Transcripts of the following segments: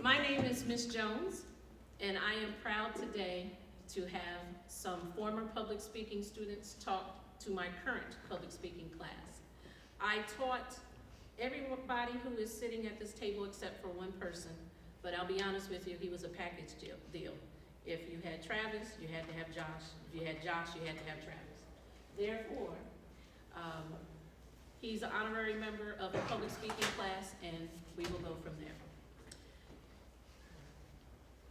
My name is Miss Jones, and I am proud today to have some former public speaking students talk to my current public speaking class. I taught everybody who is sitting at this table except for one person, but I'll be honest with you, he was a package deal. If you had Travis, you had to have Josh. If you had Josh, you had to have Travis. Therefore, he's an honorary member of the public speaking class, and we will go from there.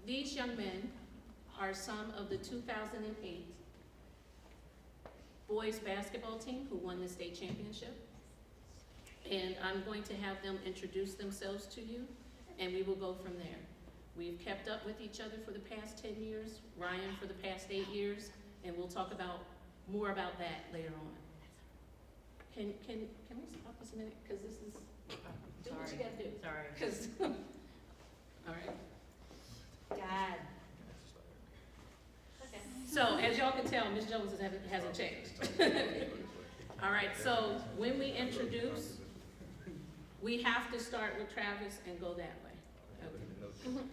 These young men are some of the 2008 boys basketball team who won the state championship. And I'm going to have them introduce themselves to you, and we will go from there. We've kept up with each other for the past 10 years, Ryan for the past 8 years, and we'll talk more about that later on. Can we stop this a minute? Because this is, do what you gotta do. Sorry. Because, all right. God. Okay. So, as y'all can tell, Ms. Jones hasn't changed. All right, so when we introduce, we have to start with Travis and go that way. Okay.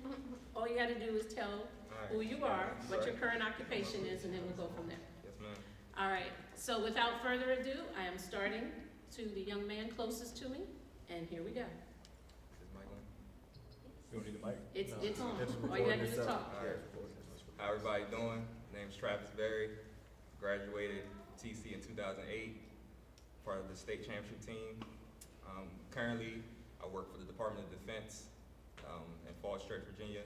All you gotta do is tell who you are, what your current occupation is, and then we'll go from there. Yes, ma'am. All right, so without further ado, I am starting to the young man closest to me, and here we go. Is this mic on? You don't need the mic? It's on. It's All you gotta do is recording talk. All right. How everybody doing? Name's Travis Berry. Graduated TC in 2008. Part of the state championship team. Currently, I work for the Department of Defense in Falls Church, Virginia.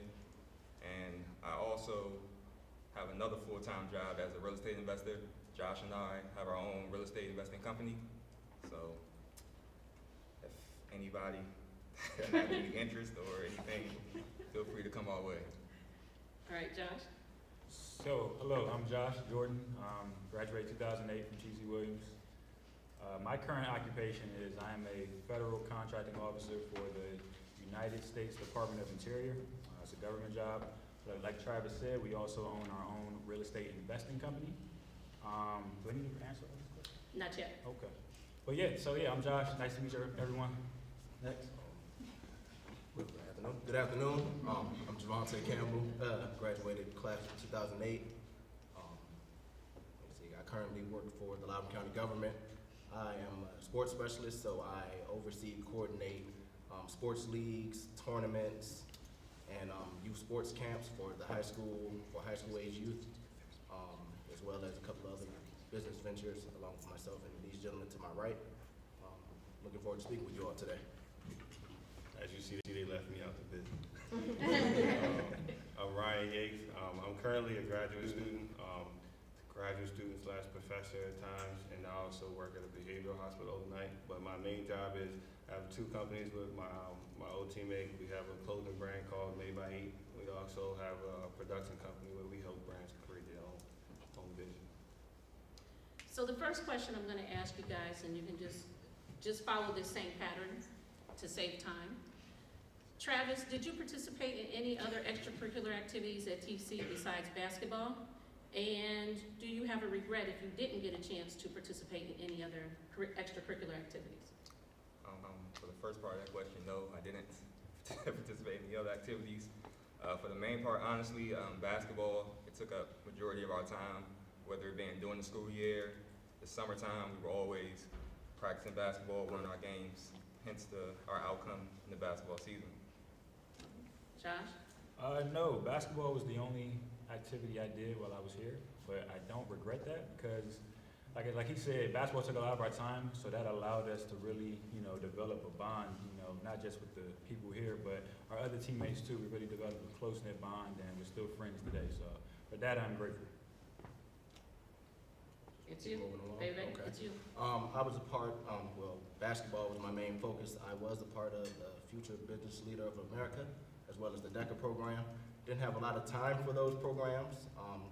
And I also have another full-time job as a real estate investor. Josh and I have our own real estate investing company. So if anybody has any interest or anything, feel free to come our way. All right, Josh. So, hello, I'm Josh Jordan, graduated 2008 from T.C. Williams. My current occupation is I am a federal contracting officer for the United States Department of Interior. It's a government job. But like Travis said, we also own our own real estate investing company. Do I need to answer all this question? Not yet. Okay. But yeah, I'm Josh. Nice to meet everyone. Next. Good afternoon. I'm Javante Campbell, graduated class of 2008. I currently work for the Loudoun County government. I am a sports specialist, so I oversee, coordinate sports leagues, tournaments, and youth sports camps for high school age youth, as well as a couple of other business ventures along with myself and these gentlemen to my right. Looking forward to speaking with you all today. As you see, they left me out the business. I'm Ryan Yates. I'm currently a graduate student slash professor at times, and I also work at a behavioral hospital overnight. But my main job is I have 2 companies with my old teammate. We have a clothing brand called Made by Heat. We also have a production company where we help brands create their own vision. So the first question I'm gonna ask you guys, and you can just follow this same pattern to save time. Travis, did you participate in any other extracurricular activities at TC besides basketball? And do you have a regret if you didn't get a chance to participate in any other extracurricular activities? For the first part of that question, no, I didn't participate in the other activities. For the main part, honestly, basketball, it took up majority of our time, whether it being during the school year, the summertime, we were always practicing basketball, winning our games, hence our outcome in the basketball season. Josh? No, basketball was the only activity I did while I was here, but I don't regret that because, like he said, basketball took a lot of our time, so that allowed us to really, develop a bond, not just with the people here, but our other teammates too. We really developed a close-knit bond, and we're still friends today, so for that, I'm grateful. It's you. Okay. It's you. I was a part, basketball was my main focus. I was a part of the Future Business Leader of America, as well as the DECA program. Didn't have a lot of time for those programs.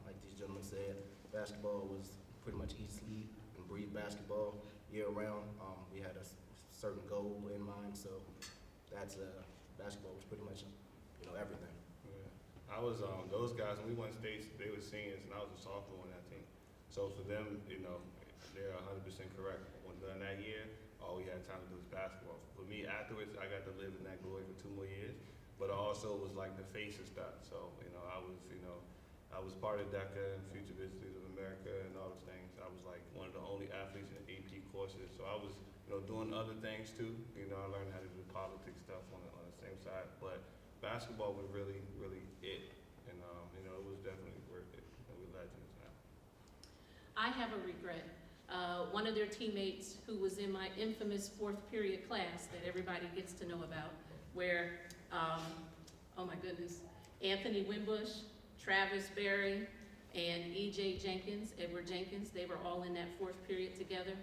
Like these gentlemen said, basketball was pretty much eat, sleep, and breathe basketball year round. We had a certain goal in mind, so that's basketball was pretty much, everything. Yeah. I was those guys when we won states, they were seniors, and I was a sophomore on that team. So for them, they're 100% correct. When during that year, all we had time to do was basketball. For me, afterwards, I got to live in that glory for 2 more years. but I also was like the face of stuff. So, I was part of DECA and Future Business Leaders of America and all those things. I was like one of the only athletes in AP courses. So I was, doing other things too. I learned how to do politics stuff on the same side, but basketball was really, really it. And, it was definitely worth it. And we're legends now. I have a regret. One of their teammates who was in my infamous fourth period class that everybody gets to know about, where, oh my goodness, Anthony Wimbush, Travis Berry, and Edward Jenkins, they were all in that fourth period together.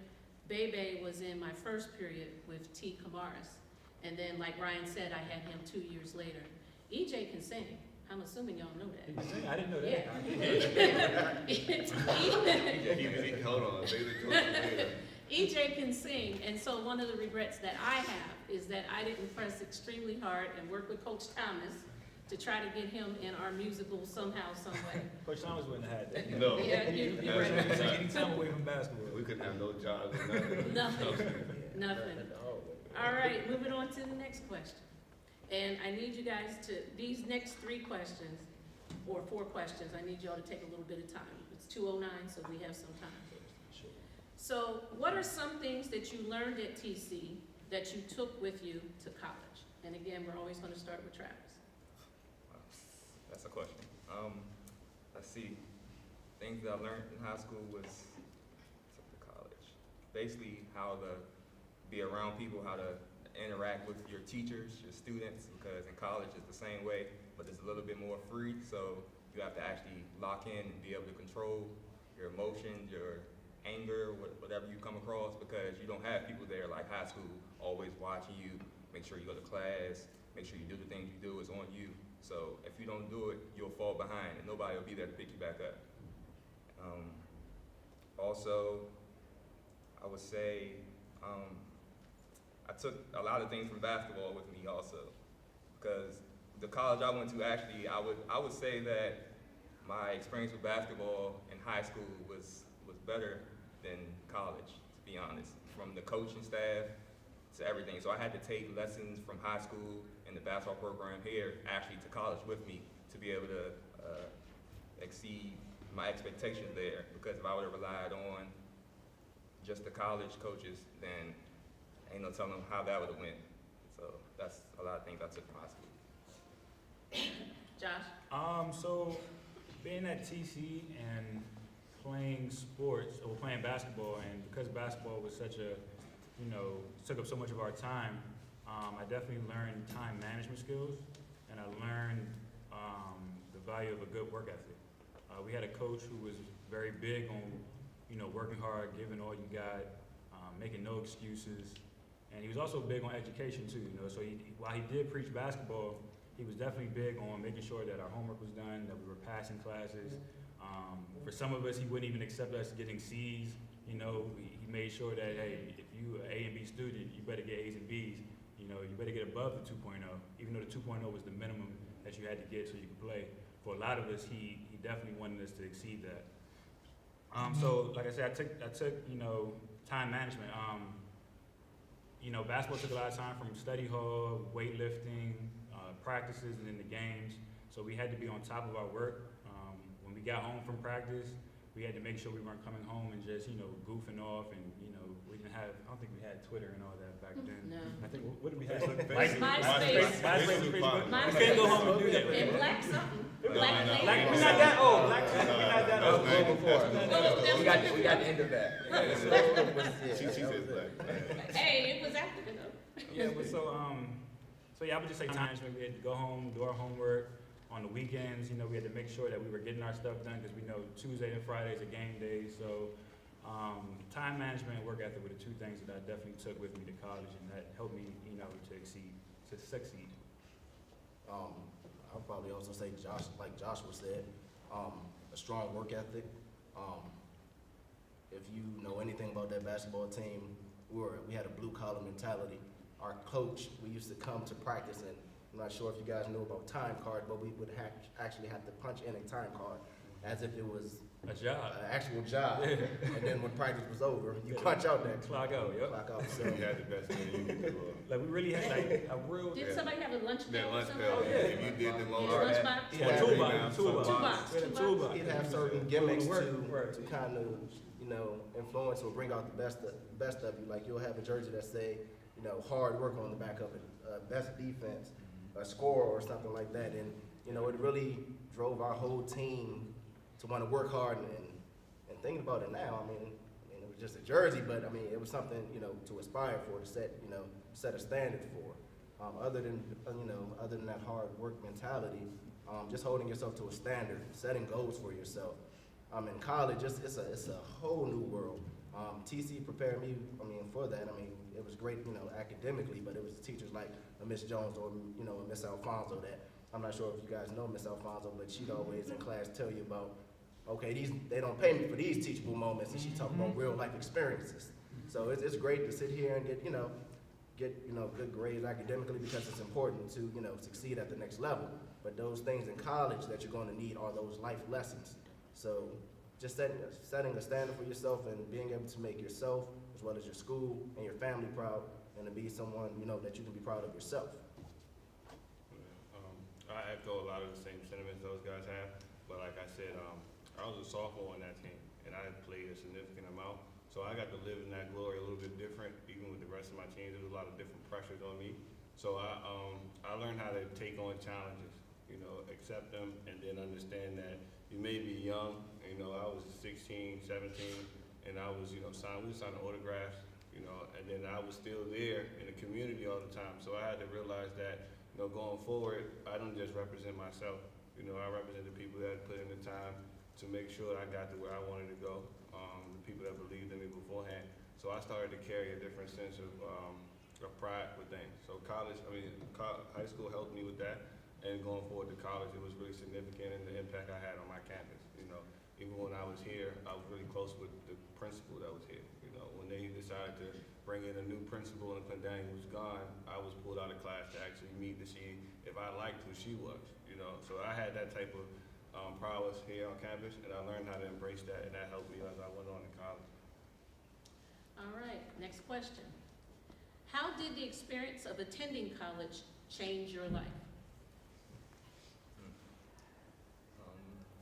Bebe was in my first period with T. Kamaris. And then, like Ryan said, I had him 2 years later. EJ can sing. I'm assuming y'all know that. He can sing? I didn't know that. Yeah. Hold on, EJ can sing, and so one of the regrets that I have is that I didn't press extremely hard and work with Coach Thomas to try to get him in our musical somehow, some way. Coach Thomas wouldn't have had that. No. Yeah, you're right. He sing anytime away from basketball. We couldn't have no jobs or nothing. Nothing. All right, moving on to the next question. And I need you guys to, these next 3 questions, or 4 questions, I need y'all to take a little bit of time. It's 2:09, so we have some time. So what are some things that you learned at TC that you took with you to college? And again, we're always going to start with Travis. That's a question. Let's see. Things that I learned in high school was to college. Basically, how to be around people, how to interact with your teachers, your students, because in college it's the same way, but it's a little bit more free. So you have to actually lock in and be able to control your emotions, your anger, whatever you come across, because you don't have people there like high school always watching you, make sure you go to class, make sure you do the things you do is on you. So if you don't do it, you'll fall behind and nobody will be there to pick you back up. Also, I would say I took a lot of things from basketball with me also, because the college I went to actually, I would say that my experience with basketball in high school was better than college, to be honest, from the coaching staff to everything. So I had to take lessons from high school and the basketball program here actually to college with me to be able to exceed my expectations there, because if I would have relied on just the college coaches, then ain't no telling how that would have went. So that's a lot of things I took from high school. Josh? So being at TC and playing sports, or playing basketball, and because basketball was such a, took up so much of our time, I definitely learned time management skills, and I learned the value of a good work ethic. We had a coach who was very big on, working hard, giving all you got, making no excuses, and he was also big on education too. So while he did preach basketball, he was definitely big on making sure that our homework was done, that we were passing classes. For some of us, he wouldn't even accept us getting C's. He made sure that, hey, if you an A and B student, you better get A's and B's. You better get above the 2.0, even though the 2.0 was the minimum that you had to get so you could play. For a lot of us, he definitely wanted us to exceed that. So, like I said, I took time management. Basketball took a lot of time from study hall, weightlifting, practices, and then the games. So we had to be on top of our work. When we got home from practice, we had to make sure we weren't coming home and just, goofing off, and, we didn't have, I don't think we had Twitter and all that back then. No. I think, what did we have? MySpace. MySpace and Facebook. We couldn't go home and do that. And Black something. No, Black no, no. Lady. We're not that old. We're not that That was old. way before. We got the end of that. She says black. Hey, it was active enough. Yeah, but so yeah, I would just say time management. We had to go home, do our homework. On the weekends, we had to make sure that we were getting our stuff done, because we know Tuesday and Fridays are game days. So time management and work ethic were the 2 things that I definitely took with me to college, and that helped me, to succeed. I'll probably also say, like Joshua said, a strong work ethic. If you know anything about that basketball team, we had a blue collar mentality. Our coach, we used to come to practice, and I'm not sure if you guys know about time card, but we would actually have to punch in a time card. as if it was A job. an actual job. Yeah. And then when practice was over, you punch out that Clock out, yep. clock out. So You had the best day you could do. Like, we really had like a real. Did somebody have a lunch That bell or lunch something? bell, Oh, yeah. if you did the most. Yeah, lunchbox? Yeah. Toolbox. Toolbox. We had a toolbox. he'd have certain gimmicks Work. to Right. kind of, influence or bring out the best of you. Like you'll have a jersey that say, hard work on the back of it, best defense, a score or something like that. And, it really drove our whole team to want to work hard and thinking about it now, it was just a jersey, but it was something, to aspire for, to set a standard for. Other than that hard work mentality, just holding yourself to a standard, setting goals for yourself. In college, it's a whole new world. TC prepared me, for that. It was great, academically, but it was teachers like Miss Jones or, Miss Alfonso that, I'm not sure if you guys know Miss Alfonso, but she'd always in class tell you about, okay, they don't pay me for these teachable moments, and she talk about real life experiences. So it's great to sit here and get good grades academically because it's important to, succeed at the next level. But those things in college that you're going to need are those life lessons. So just setting a standard for yourself and being able to make yourself as well as your school and your family proud, and to be someone, that you can be proud of yourself. I echo a lot of the same sentiments those guys have, but like I said, I was a sophomore on that team, and I played a significant amount, so I got to live in that glory a little bit different, even with the rest of my teams. There was a lot of different pressures on me, so I learned how to take on challenges, accept them, and then understand that you may be young. I was 16, 17, and I was, we were signing autographs, and then I was still there in the community all the time, so I had to realize that, going forward, I don't just represent myself. I represent the people that put in the time to make sure that I got to where I wanted to go, the people that believed in me beforehand. So I started to carry a different sense of pride with things. So high school helped me with that, and going forward to college, it was really significant in the impact I had on my campus. Even when I was here, I was really close with the principal that was here. When they decided to bring in a new principal and Clendanny was gone, I was pulled out of class to actually meet to see if I liked who she was. So I had that type of prowess here on campus, and I learned how to embrace that, and that helped me as I went on to college. All right, next question. How did the experience of attending college change your life?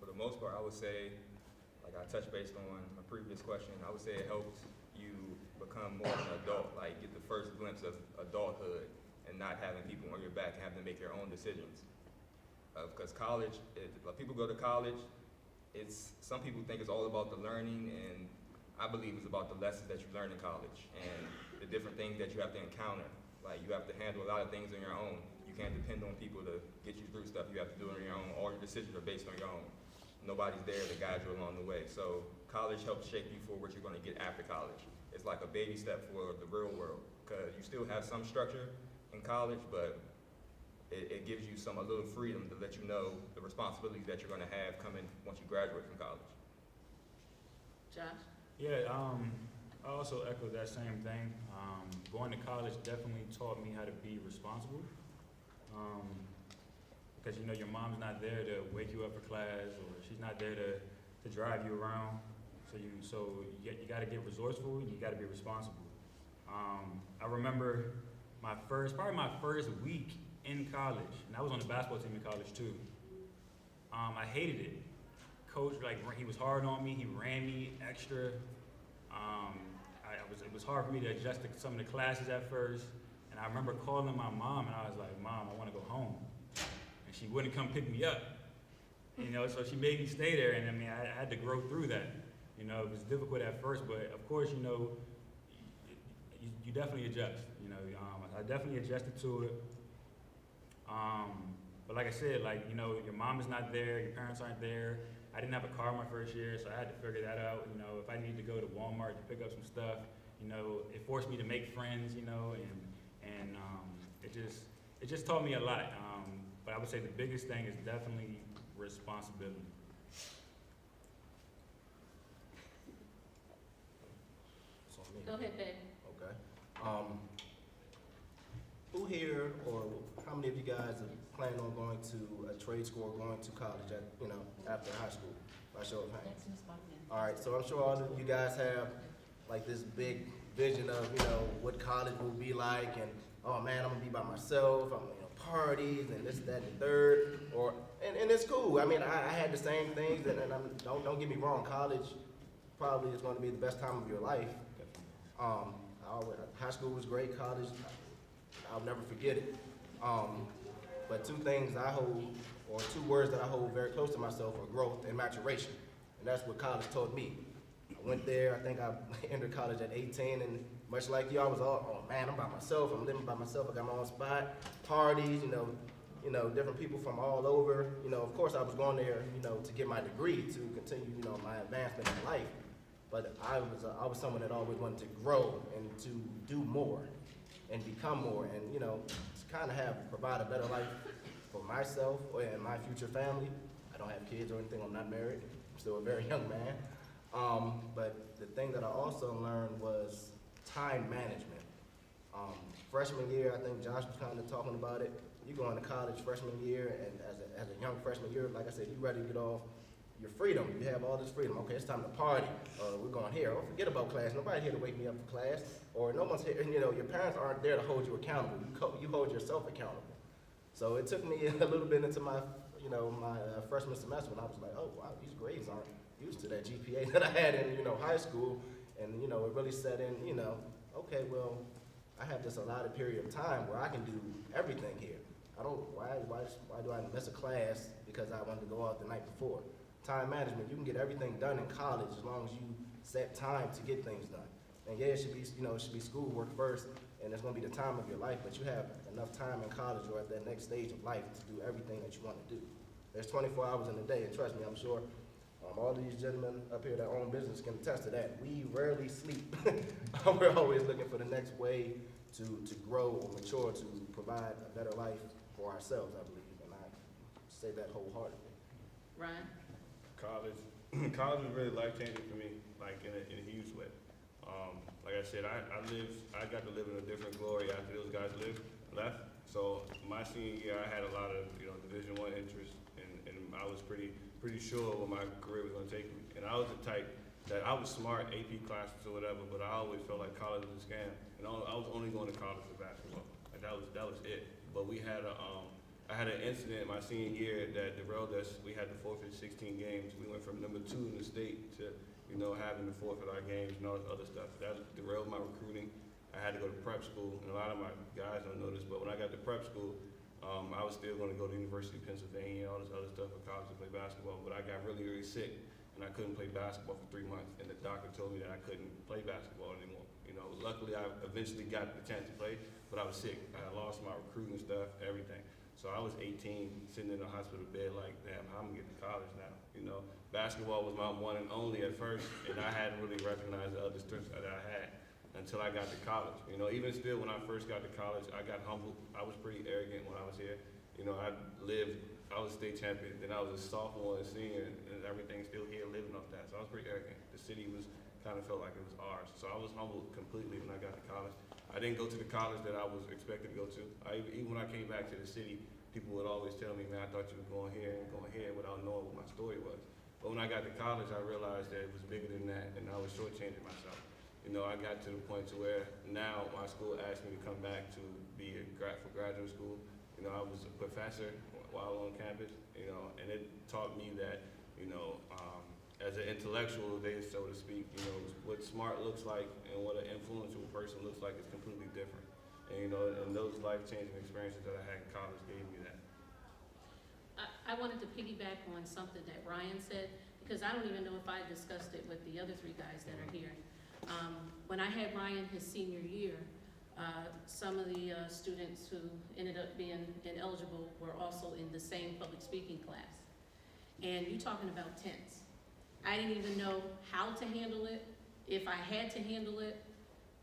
For the most part, I would say, like I touched based on my previous question, I would say it helped you become more of an adult, like get the first glimpse of adulthood and not having people on your back and having to make your own decisions. Because college, people go to college, some people think it's all about the learning, and I believe it's about the lessons that you learn in college and the different things that you have to encounter. Like you have to handle a lot of things on your own. You can't depend on people to get you through stuff. You have to do it on your own. All your decisions are based on your own. Nobody's there to guide you along the way. So college helps shape you for what you're going to get after college. It's like a baby step for the real world, because you still have some structure in college, but it gives you a little freedom to let you know the responsibilities that you're going to have coming once you graduate from college. Josh? Yeah, I also echo that same thing. Going to college definitely taught me how to be responsible. Because your mom's not there to wake you up for class, or she's not there to drive you around. So you got to get resourceful, and you got to be responsible. I remember probably my first week in college, and I was on the basketball team in college too. I hated it. Coach, he was hard on me. He ran me extra. It was hard for me to adjust to some of the classes at first. And I remember calling my mom, and I was like, "Mom, I want to go home." And she wouldn't come pick me up. So she made me stay there, and I had to grow through that. It was difficult at first, but of course, you definitely adjust. I definitely adjusted to it. But like I said, your mom is not there, your parents aren't there. I didn't have a car my first year, so I had to figure that out. If I needed to go to Walmart to pick up some stuff, it forced me to make friends, and it just taught me a lot. But I would say the biggest thing is definitely responsibility. It's on me. Go ahead, babe. Okay. Who here, or how many of you guys have planning on going to a trade school or going to college at, after high school, by show of hands? All right, so I'm sure all of you guys have like this big vision of, what college will be like, and oh man, I'm gonna be by myself, I'm parties and this, that, and the third, and it's cool. I mean, I had the same things, and don't get me wrong, college probably is gonna be the best time of your life. High school was great, college, I'll never forget it. But two things I hold, or two words that I hold very close to myself are growth and maturation. And that's what college taught me. I went there, I think I entered college at 18, and much like you, I was all, oh man, I'm by myself, I'm living by myself, I got my own spot, parties, different people from all over. Of course I was going there, to get my degree, to continue, my advancement in life. But I was someone that always wanted to grow and to do more and become more, and, to kind of provide a better life for myself and my future family. I don't have kids or anything, I'm not married, I'm still a very young man. But the thing that I also learned was time management. Freshman year, I think Josh was kind of talking about it. You go into college freshman year, and as a young freshman year, like I said, you ready to get off your freedom. You have all this freedom. Okay, it's time to party. We're going here. Oh, forget about class. Nobody's here to wake me up for class. Or no one's here, your parents aren't there to hold you accountable. You hold yourself accountable. So it took me a little bit into my, my freshman semester when I was like, oh, wow, these grades aren't used to that GPA that I had in, high school. And, it really set in, okay, well, I have this allotted period of time where I can do everything here. Why do I miss a class because I wanted to go out the night before? Time management, you can get everything done in college as long as you set time to get things done. And yeah, it should be schoolwork first, and it's gonna be the time of your life, but you have enough time in college or at that next stage of life to do everything that you want to do. There's 24 hours in a day, and trust me, I'm sure all of these gentlemen up here that own business can attest to that. We rarely sleep. We're always looking for the next way to grow or mature, to provide a better life for ourselves, I believe, and I say that wholeheartedly. Ryan? College was really life-changing for me, like in a huge way. Like I said, I got to live in a different glory after those guys left. So my senior year, I had a lot of Division I interest, and I was pretty sure what my career was going to take me. And I was the type that I was smart, AP classes or whatever, but I always felt like college was a scam. And I was only going to college for basketball. Like that was it. But I had an incident my senior year that derailed us. We had to forfeit 16 games. We went from number 2 in the state to, having to forfeit our games and all this other stuff. That derailed my recruiting. I had to go to prep school, and a lot of my guys don't know this, but when I got to prep school, I was still going to go to the University of Pennsylvania, all this other stuff for college to play basketball, but I got really, really sick, and I couldn't play basketball for 3 months, and the doctor told me that I couldn't play basketball anymore. Luckily, I eventually got the chance to play, but I was sick. I had lost my recruiting stuff, everything. So I was 18, sitting in a hospital bed like, damn, how am I getting to college now? Basketball was my one and only at first, and I hadn't really recognized the other strengths that I had until I got to college. Even still, when I first got to college, I got humbled. I was pretty arrogant when I was here. I was state champion, then I was a sophomore and senior, and everything's still here living off that. So I was pretty arrogant. The city kind of felt like it was ours. So I was humbled completely when I got to college. I didn't go to the college that I was expected to go to. Even when I came back to the city, people would always tell me, man, I thought you were going here and going here without knowing what my story was. But when I got to college, I realized that it was bigger than that, and I was shortchanging myself. I got to the point to where now my school asked me to come back to be for graduate school. I was a professor while on campus, and it taught me that, as an intellectual, so to speak, what smart looks like and what an influential person looks like is completely different. And, and those life-changing experiences that I had in college gave me that. I wanted to piggyback on something that Ryan said, because I don't even know if I discussed it with the other 3 guys that are here. When I had Ryan his senior year, some of the students who ended up being ineligible were also in the same public speaking class. And you're talking about tense. I didn't even know how to handle it, if I had to handle it.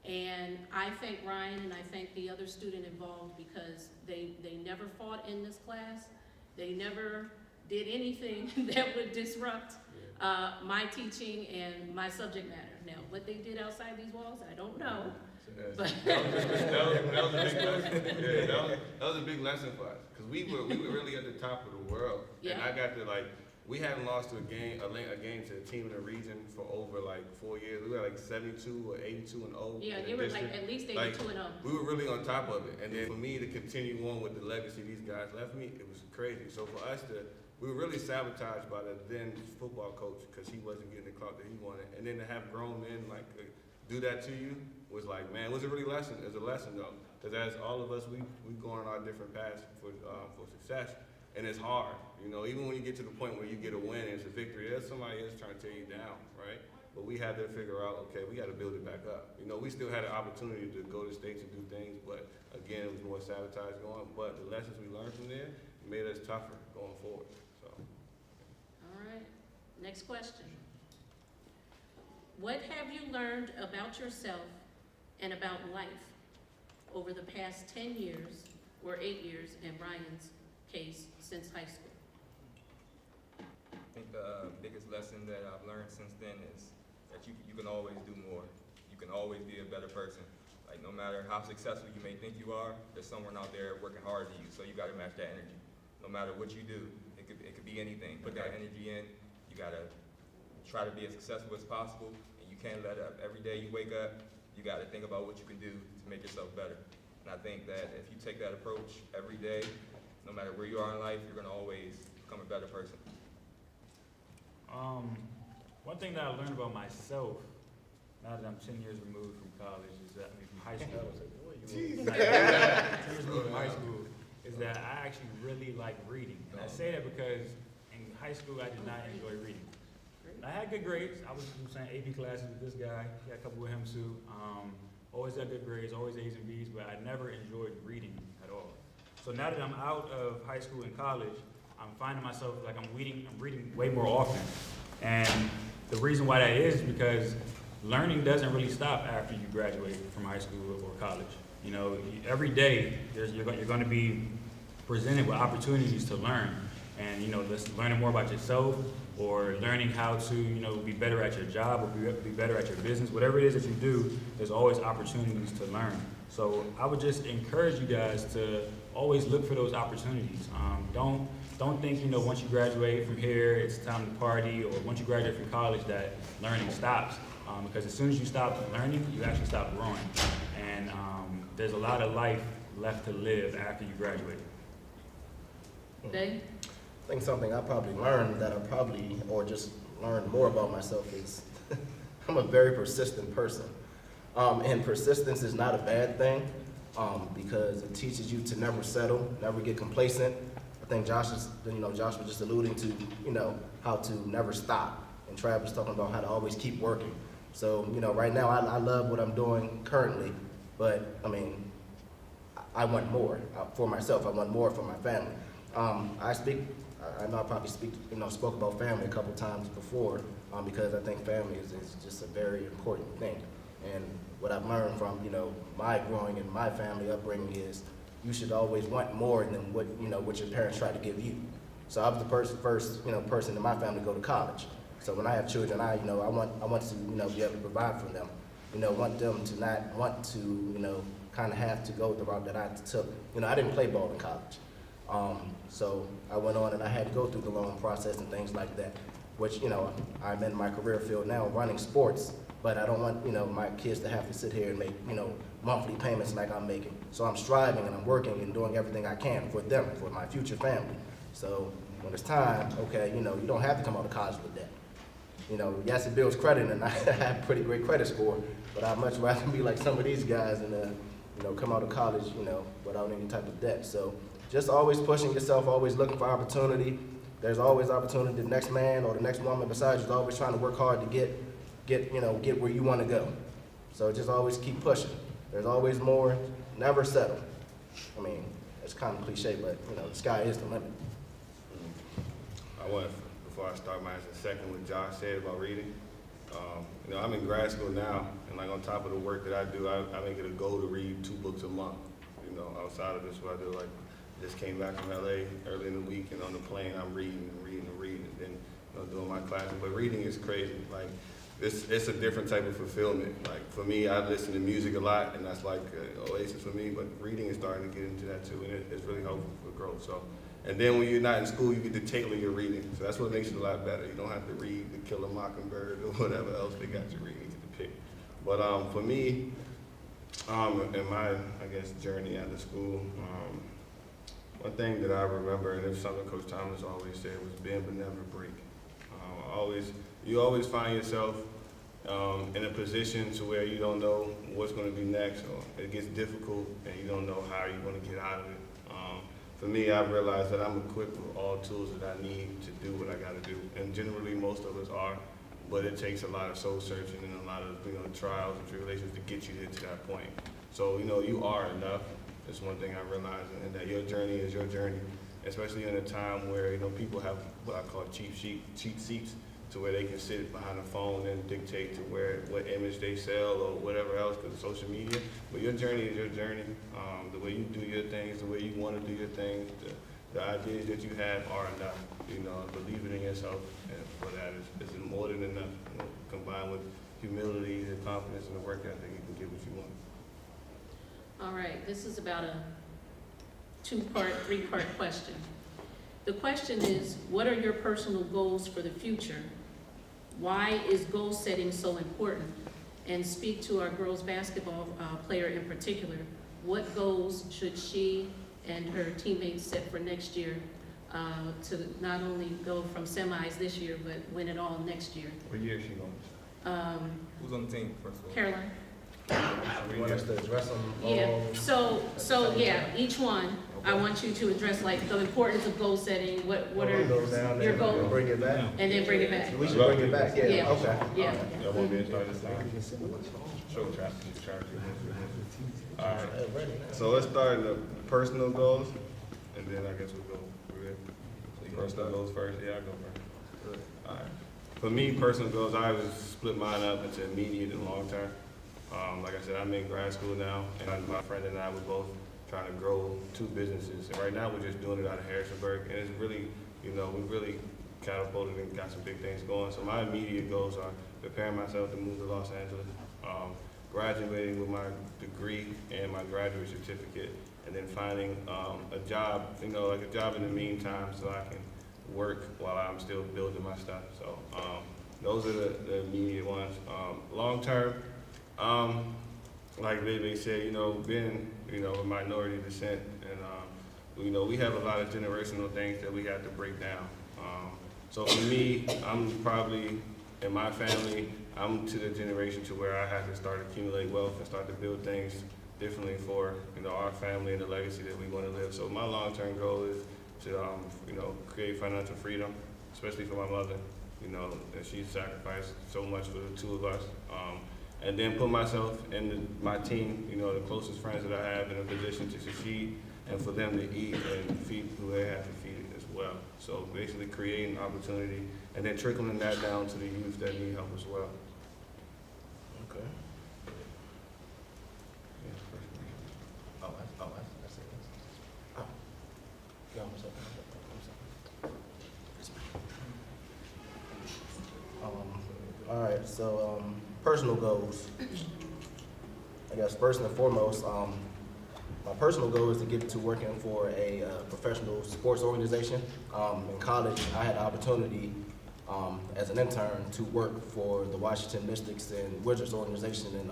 And I thank Ryan and I thank the other student involved, because they never fought in this class. They never did anything that would disrupt my teaching and my subject matter. Now, what they did outside these walls, I don't know. But That was a big lesson. Yeah, that was a big lesson for us because we were really at the top of the world. And Yeah. I got to we hadn't lost to a game to a team in the region for over 4 years. We were 72 or 82-0. yeah, in they the were district. at least 82 Like, and 0. We were really on top of it. And then for me to continue on with the legacy these guys left me, it was crazy. So for us we were really sabotaged by the then football coach because he wasn't getting the clout that he wanted. And then to have grown men do that to you was man, it was a really lesson. It was a lesson though. Because as all of us, we go on our different paths for success. And it's hard, even when you get to the point where you get a win and it's a victory, there's somebody else trying to tear you down, right? But we had to figure out, okay, we got to build it back up. We still had an opportunity to go to states and do things, but again, it was more sabotage going. But the lessons we learned from there made us tougher going forward. So. All right, next question. What have you learned about yourself and about life over the past 10 years, or 8 years in Ryan's case, since high school? I think the biggest lesson that I've learned since then is that you can always do more. You can always be a better person. No matter how successful you may think you are, there's someone out there working hard for you, so you gotta match that energy. No matter what you do, it could be anything. Put that energy in, you gotta try to be as successful as possible, and you can't let up. Every day you wake up, you gotta think about what you can do to make yourself better. And I think that if you take that approach every day, no matter where you are in life, you're gonna always become a better person. One thing that I learned about myself, now that I'm 10 years removed from college, is that, from high school, 10 years removed from high school, is that I actually really like reading. And I say that because in high school, I did not enjoy reading. I had good grades. I was saying AP classes with this guy. He had a couple with him too. Always had good grades, always A's and B's, but I never enjoyed reading at all. So now that I'm out of high school and college, I'm finding myself I'm reading way more often. And the reason why that is because learning doesn't really stop after you graduate from high school or college. Every day you're going to be presented with opportunities to learn, and learning more about yourself, or learning how to be better at your job, or be better at your business. Whatever it is that you do, there's always opportunities to learn. So I would just encourage you guys to always look for those opportunities. Don't think once you graduate from here it's time to party, or once you graduate from college that learning stops. Because as soon as you stop learning, you actually stop growing. And there's a lot of life left to live after you graduate. Dave? I think something I probably learned or just learned more about myself is I'm a very persistent person. And persistence is not a bad thing because it teaches you to never settle, never get complacent. I think Josh was just alluding to, how to never stop. And Travis talking about how to always keep working. So, right now I love what I'm doing currently, but I want more for myself. I want more for my family. I know I probably spoke about family a couple times before because I think family is just a very important thing. And what I've learned from, my growing and my family upbringing is you should always want more than what your parents try to give you. So I was the first person in my family to go to college. So when I have children, I want to, be able to provide for them. Want them to not want to, kind of have to go the route that I took. I didn't play ball in college. So I went on and I had to go through the loan process and things like that, which, I'm in my career field now running sports, but I don't want, my kids to have to sit here and make, monthly payments like I'm making. So I'm striving and I'm working and doing everything I can for them, for my future family. So when it's time, okay, you don't have to come out of college with that. Yes, it builds credit, and I have a pretty great credit score, but I'd much rather be like some of these guys and, come out of college, without any type of debt. So just always pushing yourself, always looking for opportunity. There's always opportunity. The next man or the next woman beside you is always trying to work hard to get where you want to go. So just always keep pushing. There's always more. Never settle. It's kind of cliche, but the sky is the limit. Before I start my answer, second what Josh said about reading. I'm in grad school now, and on top of the work that I do, I make it a goal to read 2 books a month. Outside of this, what I do, just came back from LA early in the week, and on the plane, I'm reading, and then doing my classes. But reading is crazy. it's a different type of fulfillment. Like for me, I listen to music a lot, and that's like an oasis for me. But reading is starting to get into that too, and it's really helpful for growth. So, and then when you're not in school, you get to tailor your reading. So that's what makes it a lot better. You don't have to read To Kill a Mockingbird or whatever else they got you reading. You get to pick. But for me, in my journey out of school, one thing that I remember, and it's something Coach Thomas always said, was bend but never break. You always find yourself in a position to where you don't know what's going to be next, or it gets difficult and you don't know how you're going to get out of it. For me, I've realized that I'm equipped with all tools that I need to do what I got to do, and generally most of us are, but it takes a lot of soul searching and a lot of trials and tribulations to get you to that point. So you are enough. That's one thing I realized, and that your journey is your journey, especially in a time where people have what I call cheap seats, to where they can sit behind a phone and dictate to what image they sell or whatever else because of social media. But your journey is your journey. The way you do your things, the way you want to do your things, the ideas that you have are enough. Believing in yourself, and for that is more than enough. Combined with humility, the confidence, and the work ethic, you can get what you want. All right, this is about a three-part question. The question is, what are your personal goals for the future? Why is goal setting so important? And speak to our girls basketball player in particular. What goals should she and her teammates set for next year to not only go from semis this year, but win it all next year? What year is she going? Who's on the team, first of all? Caroline? You want us to address them all? Yeah, yeah, each one, I want you to address like the importance of goal setting, what are Go down your there goals, and bring it back? and then bring it back. We should bring it back, yeah, Yeah. okay. Yeah. Y'all want me to start this time? Show traffic. All right. So let's start in the personal goals, and then I guess we'll go through it. Personal goals first. Yeah, I'll go first. All right. For me, personal goals, I always split mine up into immediate and long term. Like I said, I'm in grad school now, and my friend and I were both trying to grow two businesses. And right now, we're just doing it out of Harrisonburg, and it's really, we really catapulted and got some big things going. So my immediate goals are preparing myself to move to Los Angeles, graduating with my degree and my graduate certificate, and then finding a job, like a job in the meantime, so I can work while I'm still building my stuff. So those are the immediate ones. Long term, like they said, being a minority descent, and we have a lot of generational things that we have to break down. So for me, I'm probably in my family, I'm to the generation to where I have to start accumulate wealth and start to build things differently for our family and the legacy that we want to live. So my long-term goal is to create financial freedom, especially for my mother. That she sacrificed so much for the two of us, and then put myself and my team, the closest friends that I have, in a position to succeed, and for them to eat and feed who they have to feed as well. So basically creating opportunity and then trickling that down to the youth that need help as well. Okay. Oh, that's it. Oh. Yeah, I'm sorry. All right, so personal goals. I guess first and foremost, my personal goal is to get to working for a professional sports organization. In college, I had the opportunity as an intern to work for the Washington Mystics and Wizards organization in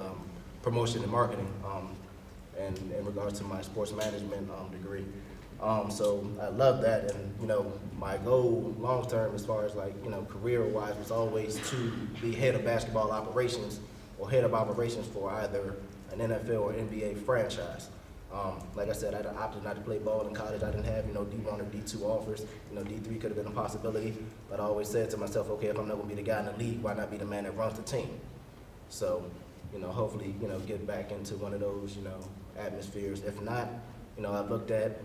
promotion and marketing, and in regards to my sports management degree. So I love that, and my goal long term, as far as career wise, was always to be head of basketball operations or head of operations for either an NFL or NBA franchise. Like I said, I opted not to play ball in college. I didn't have D1 or D2 offers. D3 could have been a possibility, but I always said to myself, okay, if I'm not going to be the guy in the league, why not be the man that runs the team? So hopefully get back into one of those atmospheres. If not, I've looked at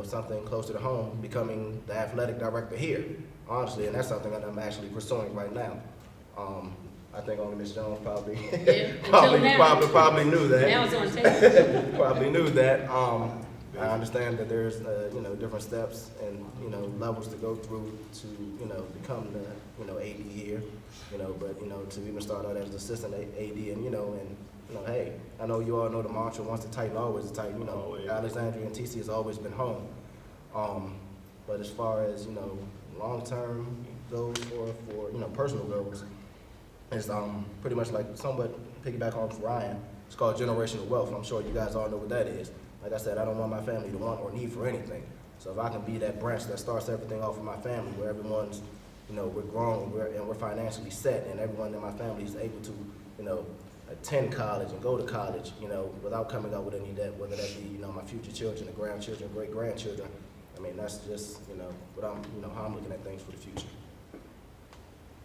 something closer to home, becoming the athletic director here, honestly, and that's something that I'm actually pursuing right now. I think only Ms. Jones probably Yeah, until now. probably knew that. Now it's on tape. Probably knew that. I understand that there's, different steps and, levels to go through to, become the, AD here, but, to even start out as the assistant AD and, hey, I know you all know the mantra, once the Titan, always the Titan, Always. Alexandria and TC has always been home. But as far as, long-term goals for, personal goals, it's, pretty much like somewhat piggyback on Ryan. It's called generational wealth. I'm sure you guys all know what that is. Like I said, I don't want my family to want or need for anything. So if I can be that branch that starts everything off in my family, where everyone's, we're grown, and we're financially set, and everyone in my family is able to, attend college and go to college, without coming out with any debt, whether that be, my future children, the grandchildren, great-grandchildren. I mean, that's just, what I'm, how I'm looking at things for the future.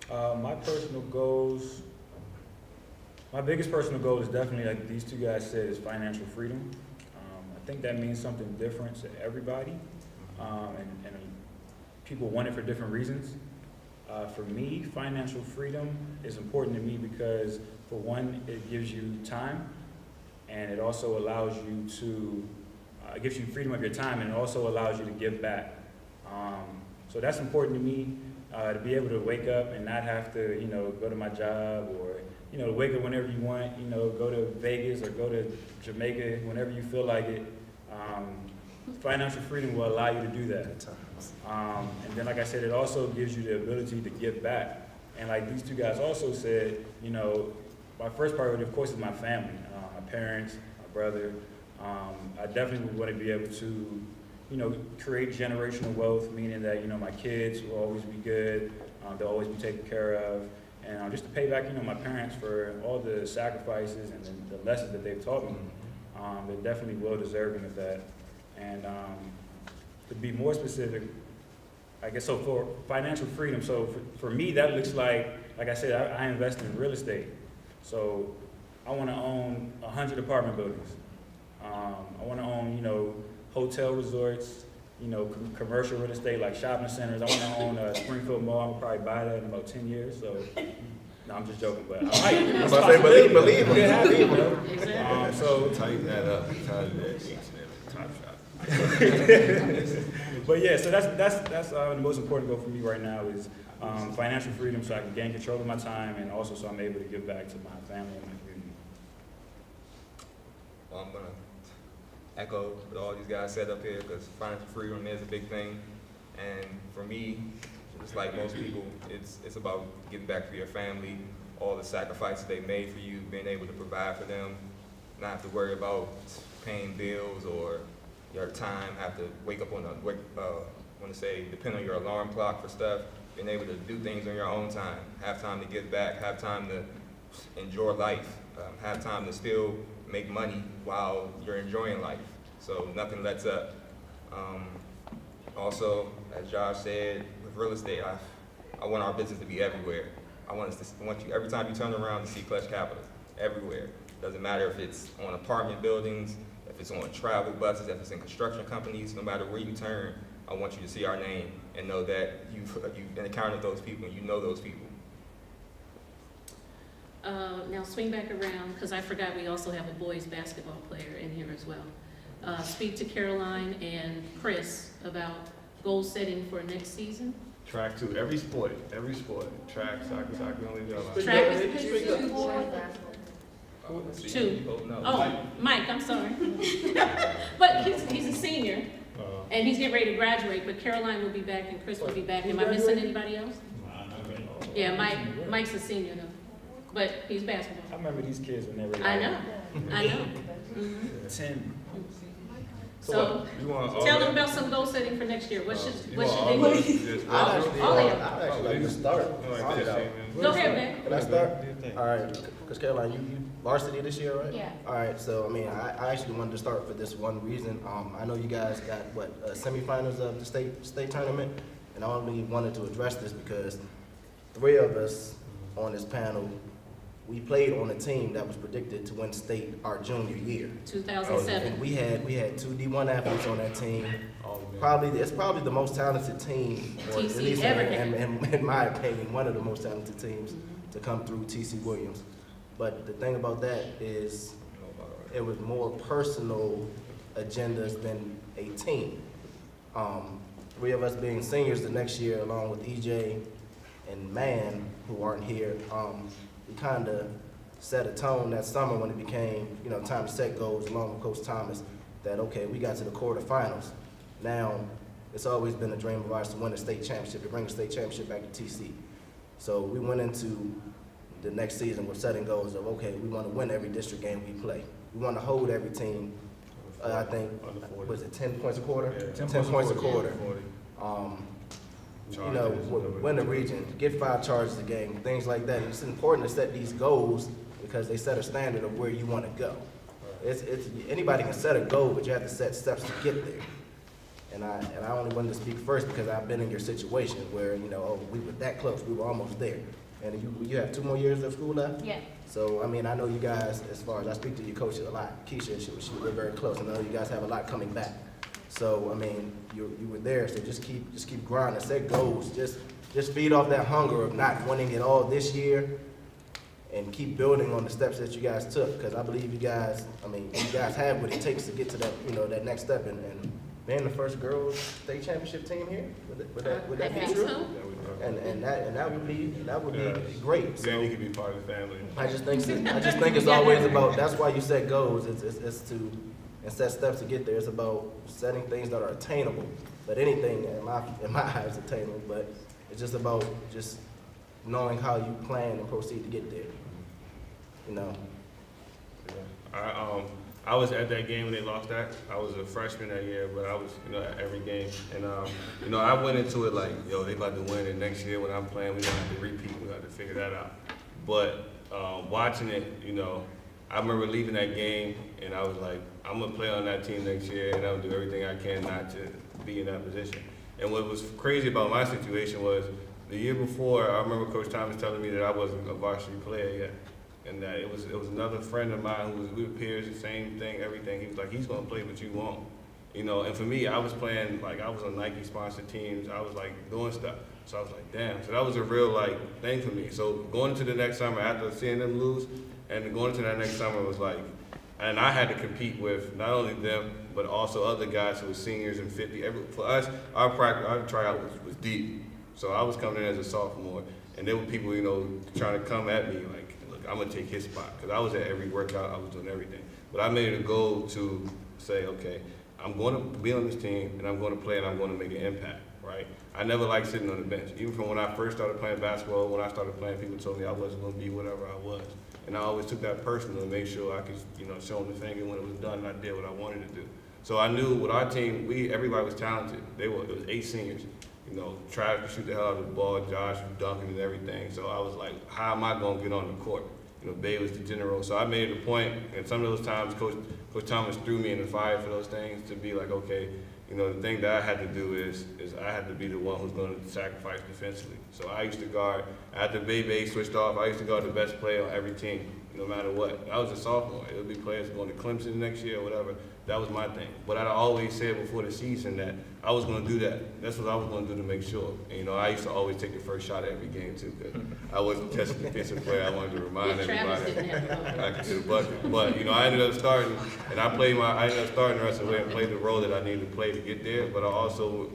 My personal goals, my biggest personal goal is definitely, like these two guys said, is financial freedom. I think that means something different to everybody, and people want it for different reasons. For me, financial freedom is important to me because, for one, it gives you time, and it also allows you to, it gives you freedom of your time, and it also allows you to give back. So that's important to me, to be able to wake up and not have to, go to my job, or, wake up whenever you want, go to Vegas or go to Jamaica whenever you feel like it. Financial freedom will allow you to do that. And then, like I said, it also gives you the ability to give back. And like these two guys also said, my first priority, of course, is my family, my parents, my brother. I definitely would want to be able to, create generational wealth, meaning that, my kids will always be good, they'll always be taken care of. And just to pay back, my parents for all the sacrifices and the lessons that they've taught me. They're definitely well deserving of that. And to be more specific, I guess, so for financial freedom, so for me, that looks like I said, I invest in real estate. So I want to own 100 apartment buildings. I want to own, hotel resorts, commercial real estate like shopping centers. I want to own Springfield Mall. I'm going to probably buy that in about 10 years. So, no, I'm just joking, but I might. It's a possibility. Believe It could happen, Exactly. So, Tighten that up. Tighten that H&M Top Shop. but yeah, so that's the most important goal for me right now is financial freedom, so I can gain control of my time, and also so I'm able to give back to my family and my community. Well, I'm gonna echo what all these guys said up here, because financial freedom is a big thing. And for me, just like most people, it's about giving back to your family, all the sacrifices they made for you, being able to provide for them, not have to worry about paying bills or your time, have to wake up on depend on your alarm clock for stuff, being able to do things on your own time, have time to give back, have time to enjoy life, have time to still make money while you're enjoying life. So nothing lets up. Also, as Josh said, with real estate, I want our business to be everywhere. I want you every time you turn around to see Clutch Capital, everywhere. Doesn't matter if it's on apartment buildings, if it's on travel buses, if it's in construction companies, no matter where you turn, I want you to see our name and know that you've encountered those people and you know those people. Now swing back around, because I forgot we also have a boys basketball player in here as well. Speak to Caroline and Chris about goal setting for next season. Track too. Every sport. Track, soccer, only the other. Track See, Two. no. Oh, Mike, I'm sorry. But he's a senior, and he's getting ready to graduate, but Caroline will be back and Chris will be back. Am I missing anybody else? Yeah, Mike's a senior though, but he's basketball. I remember these kids when they were I know. Mhm. 10. So, You want all tell that? them about some goal setting for next year. What You should want they all do? those just I'd walk? actually like to start. Like this, Go ahead, man. Can I start? All right, because Caroline, you varsity this year, right? Yeah. All right, so I mean, I actually wanted to start for this one reason. I know you guys got semifinals of the state tournament, and I only wanted to address this because 3 of us on this panel, we played on a team that was predicted to win state our junior year. 2007. And we had 2 D1 athletes on that team. Oh, It's probably the most talented team, or at TC least ever had. in my opinion, one of the most talented teams to come through TC Williams. But the thing about that is it was more personal agendas than a team. 3 of us being seniors the next year, along with EJ and Man, who aren't here, we kind of set a tone that summer when it became, time to set goals, along with Coach Thomas, that, okay, we got to the quarterfinals. Now, it's always been a dream of ours to win a state championship, to bring a state championship back to TC. So we went into the next season with setting goals of, okay, we want to win every district game we play. We want to hold every team, I think, Under 40. was it 10 points a quarter? Yeah. 10 points a quarter. 40. Win the region, get 5 charges a game, things like that. It's important to set these goals because they set a standard of where you want to go. It's anybody can set a goal, but you have to set steps to get there. And I only wanted to speak first because I've been in your situation where, we were that close, we were almost there. And you have 2 more years of school left? Yeah. So, I know you guys, as far as I speak to your coaches a lot, Keisha, we're very close. I know you guys have a lot coming back. So, you were there, so just keep grinding, set goals, just feed off that hunger of not winning it all this year and keep building on the steps that you guys took. Because I believe you guys have what it takes to get to that, that next step and being the first girls state championship team here. Would that I be think true? so. And that would be great. So Then you could be part of the family. I just think it's always about, that's why you set goals, it's to, and set steps to get there. It's about setting things that are attainable. But anything in my eyes is attainable, but it's just about just knowing how you plan and proceed to get there. I was at that game when they lost that. I was a freshman that year, but I was, at every game. And, I went into it like, they about to win, and next year when I'm playing, we gonna have to repeat. We got to figure that out. But watching it, I remember leaving that game, and I was like, I'm going to play on that team next year, and I'll do everything I can not to be in that position. And what was crazy about my situation was the year before, I remember Coach Thomas telling me that I wasn't a varsity player yet. And that it was another friend of mine who was with peers, the same thing, everything. He was like, he's gonna play, but you won't. And for me, I was playing, like, I was on Nike sponsored teams. I was like doing stuff. So I was like, damn. So that was a real thing for me. So going into the next summer after seeing them lose, and going into that next summer was like, and I had to compete with not only them, but also other guys who were seniors and 50. For us, our tryout was deep. So I was coming in as a sophomore, and there were people, trying to come at me like, I'm gonna take his spot, because I was at every workout, I was doing everything. But I made it a goal to say, okay, I'm going to be on this team, and I'm going to play, and I'm going to make an impact, right? I never liked sitting on the bench. Even from when I first started playing basketball, when I started playing, people told me I wasn't going to be whatever I was. And I always took that personal and made sure I could, show them the finger when it was done, and I did what I wanted to do. So I knew with our team, everybody was talented. It was 8 seniors. Travis could shoot the hell out of the ball, Josh was dunking and everything. So I was like, how am I going to get on the court? Bay was the general. So I made it a point, and some of those times Coach Thomas threw me in the fire for those things to be like, okay, the thing that I had to do is I had to be the one who's going to sacrifice defensively. So I used to guard, after Bay switched off, I used to guard the best player on every team, no matter what. I was a sophomore. It would be players going to Clemson next year or whatever. That was my thing. But I always said before the season that I was going to do that. That's what I was going to do to make sure. And, I used to always take the first shot at every game, too, because I wasn't just a defensive player. I wanted to remind Travis everybody didn't have the ball. I could do the bucket. But, I ended up starting, and I ended up starting the rest of the way and played the role that I needed to play to get there. But I also,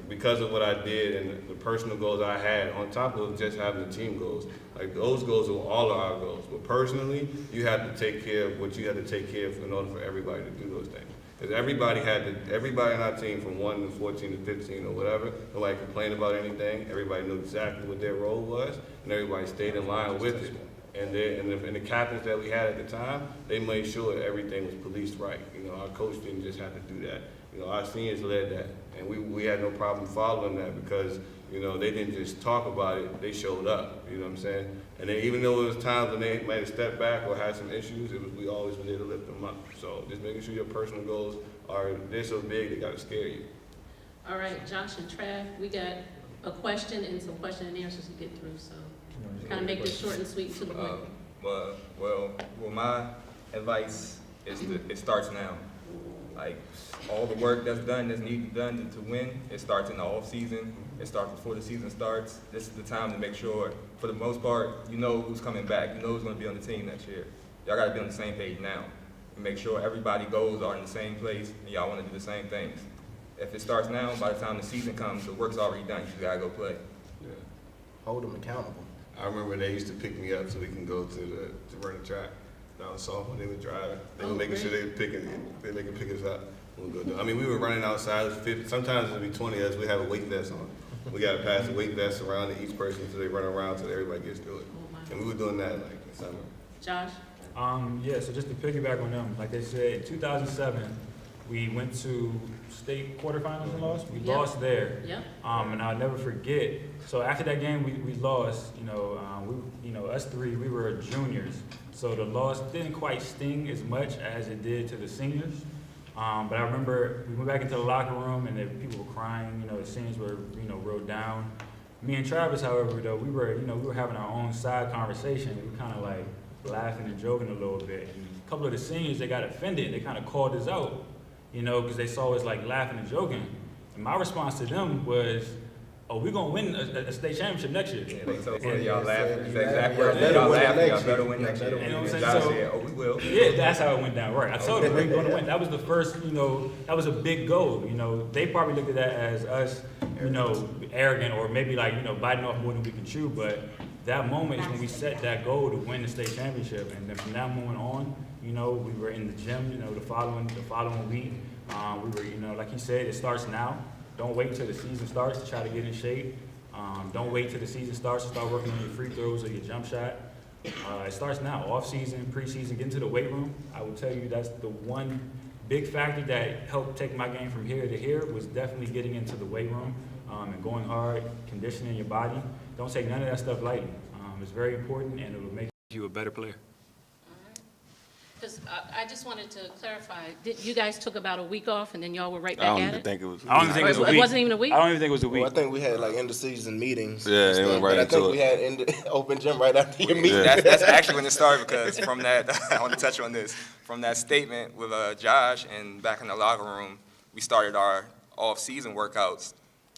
because of what I did and the personal goals I had, on top of just having the team goals, those goals were all of our goals. But personally, you had to take care of what you had to take care of in order for everybody to do those things. Because everybody on our team from 1 to 14 to 15 or whatever, nobody complained about anything. Everybody knew exactly what their role was, and everybody stayed in line with it. And the captains that we had at the time, they made sure that everything was policed right. Our coach didn't just have to do that. Our seniors led that, and we had no problem following that because, they didn't just talk about it, they showed up, you know what I'm saying? And then even though there was times when they might have stepped back or had some issues, we always were there to lift them up. So just making sure your personal goals they're so big, they gotta scare you. All right, Josh and Trav, we got a question and some question and answers to get through, so kind of make this short and sweet to the point. Well, my advice is it starts now. All the work that's needs to be done to win, it starts in the off season. It starts before the season starts. This is the time to make sure, for the most part, who's coming back. Who's going to be on the team next year. Y'all got to be on the same page now. and make sure everybody goals are in the same place and y'all want to do the same things. If it starts now, by the time the season comes, the work's already done. You just gotta go play. Yeah. Hold them accountable. I remember they used to pick me up so we can go to run the track. When I was sophomore, they would drive. They were making sure they could pick us up. We'll go down. I mean, we were running outside. It was 50, sometimes it would be 20 of us. We have a weight vest on. We got to pass the weight vest around to each person so they run around so everybody gets through it. And we were doing that like in summer. Josh? Yeah, so just to piggyback on them, like they said, in 2007, we went to state quarterfinals and lost. We Yep. lost there. Yep. And I'll never forget. So after that game, we lost. Us three, we were juniors. So the loss didn't quite sting as much as it did to the seniors. But I remember we went back into the locker room and people were crying. The seniors were, real down. Me and Travis, however, though, we were having our own side conversation. We kind of like laughing and joking a little bit. And a couple of the seniors, they got offended. They kind of called us out, because they saw us like laughing and joking. And my response to them was, "Oh, we're gonna win a state championship next year." Yeah, they told And- y'all laughing. said, It's "You exact better words. Y'all win laughing. next Y'all better year. win next year. You know what I'm And saying? Josh So- said, "Oh, we will." Yeah, that's how it went down. Right. I told them we're going to win. That was the first, that was a big goal. They probably looked at that as us, arrogant or maybe like, biting off more than we can chew. But that moment is when we set that goal to win the state championship. And then from that moment on, we were in the gym, the following week. We were, like he said, it starts now. Don't wait till the season starts to try to get in shape. Don't wait till the season starts to start working on your free throws or your jump shot. It starts now, off season, preseason, get into the weight room. I will tell you that's the one big factor that helped take my game from here to here was definitely getting into the weight room and going hard, conditioning your body. Don't take none of that stuff lightly. It's very important and it will make you a better player. Because I just wanted to clarify, you guys took about a week off and then y'all were right I back don't at even it? think it was. I don't even think it was a It week. wasn't even a week? I don't even think it was a week. Well, I think we had like end of season meetings. Yeah, and it went stuff, right but I into think it. we had open gym right after your meeting. That's actually when it started because from that, I want to touch on this. From that statement with Josh and back in the locker room, we started our off-season workouts.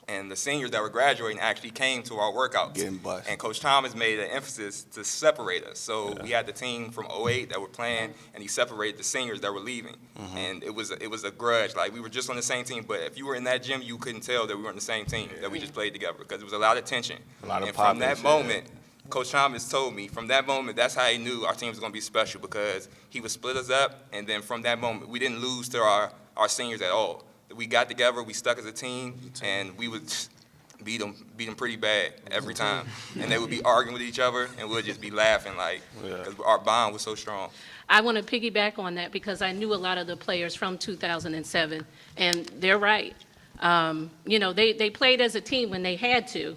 And the seniors that were graduating actually came to our workouts. Getting bust. And Coach Thomas made an emphasis to separate us. So we had the team from 08 that were playing, and he separated the seniors that were leaving. And it was a grudge. Like, we were just on the same team, but if you were in that gym, you couldn't tell that we were on the same team, that we just played together, because there was a lot of tension. A lot of and from that popping shit. moment, Coach Thomas told me, from that moment, that's how he knew our team was going to be special, because he would split us up, and then from that moment, we didn't lose to our seniors at all. We got together, we stuck as a team, and we would beat them pretty bad every time. And they would be arguing with each other, and we'd just be laughing, like, because our bond was so strong. I want to piggyback on that because I knew a lot of the players from 2007, and they're right. They played as a team when they had to,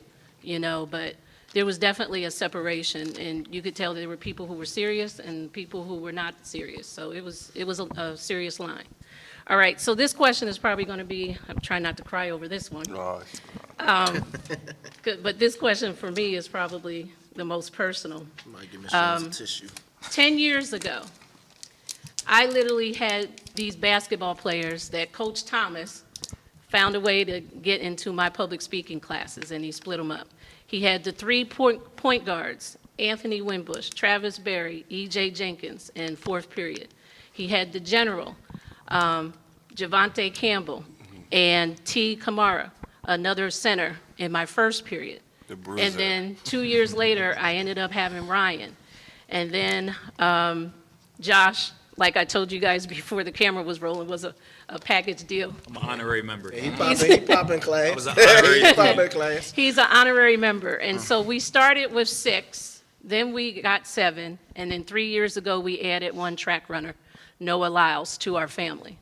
but there was definitely a separation, and you could tell there were people who were serious and people who were not serious. So it was a serious line. All right, so this question is probably going to be, I'm trying not to cry over this one. But this question for me is probably the most personal. Might give Miss Jones a tissue. 10 years ago, I literally had these basketball players that Coach Thomas found a way to get into my public speaking classes, and he split them up. He had the 3 point guards, Anthony Winbush, Travis Berry, E.J. Jenkins, in fourth period. He had the general, Javante Campbell, and T. Kamara, another center, in my first period. The bruiser. And then 2 years later, I ended up having Ryan. And then Josh, like I told you guys before the camera was rolling, was a package deal. I'm an honorary member. He popping class. I was an honorary He popping class. He's an honorary member. And so we started with 6, then we got 7, and then 3 years ago, we added 1 track runner, Noah Lyles, to our family.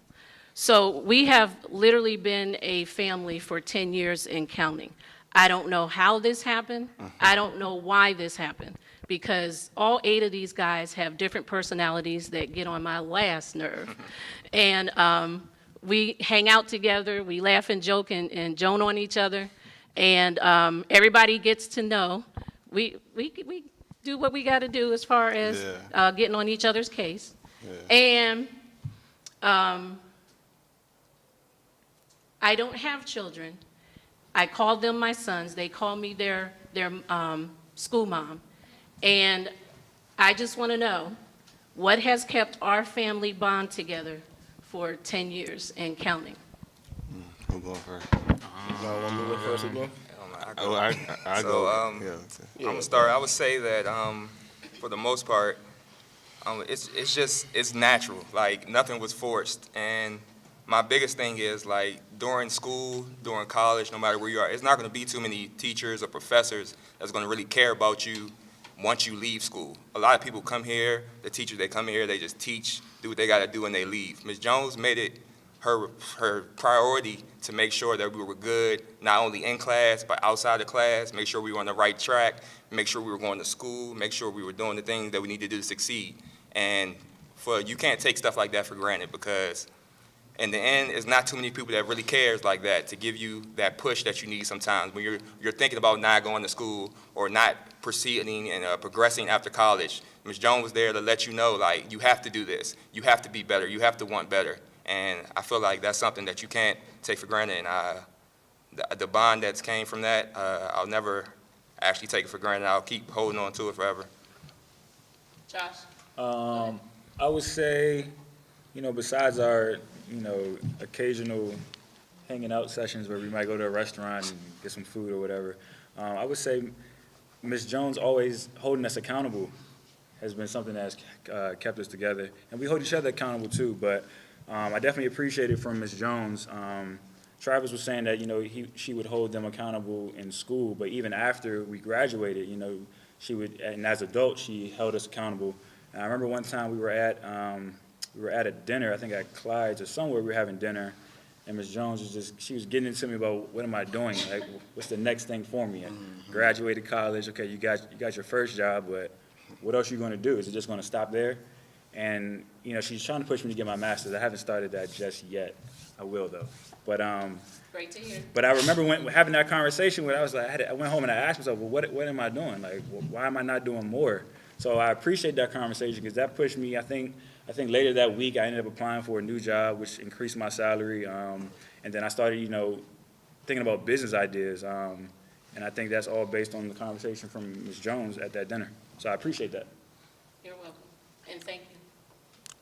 So we have literally been a family for 10 years and counting. I don't know how this happened. I don't know why this happened, because all 8 of these guys have different personalities that get on my last nerve. And we hang out together, we laugh and joke and joan on each other, and everybody gets to know. We do what we got to do as far as getting on each other's case. And I don't have children. I call them my sons. They call me their school mom. And I just want to know, What has kept our family bond together for 10 years and counting? Who going first? Y'all want me to go first again? Oh, I So, go. I'm gonna start. I would say that for the most part, it's natural. Like nothing was forced. And my biggest thing is like during school, during college, no matter where you are, it's not gonna be too many teachers or professors that's gonna really care about you once you leave school. A lot of people come here, the teachers, they come here, they just teach, do what they gotta do, and they leave. Ms. Jones made it her priority to make sure that we were good, not only in class, but outside of class, make sure we were on the right track, make sure we were going to school, make sure we were doing the things that we need to do to succeed. And you can't take stuff like that for granted, because in the end, it's not too many people that really cares like that to give you that push that you need sometimes. When you're thinking about not going to school or not proceeding and progressing after college, Ms. Jones was there to let you know, like, you have to do this. You have to be better. You have to want better. And I feel like that's something that you can't take for granted. And the bond that's came from that, I'll never actually take it for granted. I'll keep holding on to it forever. Josh? I would say, besides our, occasional hanging out sessions where we might go to a restaurant and get some food or whatever, I would say Ms. Jones always holding us accountable has been something that's kept us together. And we hold each other accountable too, but I definitely appreciate it from Ms. Jones. Travis was saying that, she would hold them accountable in school, but even after we graduated, she would, and as adults, she held us accountable. And I remember one time we were at a dinner, I think at Clyde's or somewhere, we were having dinner, and Ms. Jones she was getting into me about what am I doing, like what's the next thing for me? And graduated college, okay, you got your first job, but what else are you going to do? Is it just going to stop there? And she's trying to push me to get my master's. I haven't started that just yet. I will though. But Great to hear. But I remember having that conversation where I was like, I went home and I asked myself, well, what am I doing? Like, why am I not doing more? So I appreciate that conversation because that pushed me. I think later that week I ended up applying for a new job, which increased my salary. And then I started, thinking about business ideas. And I think that's all based on the conversation from Ms. Jones at that dinner. So I appreciate that. You're welcome. And thank you.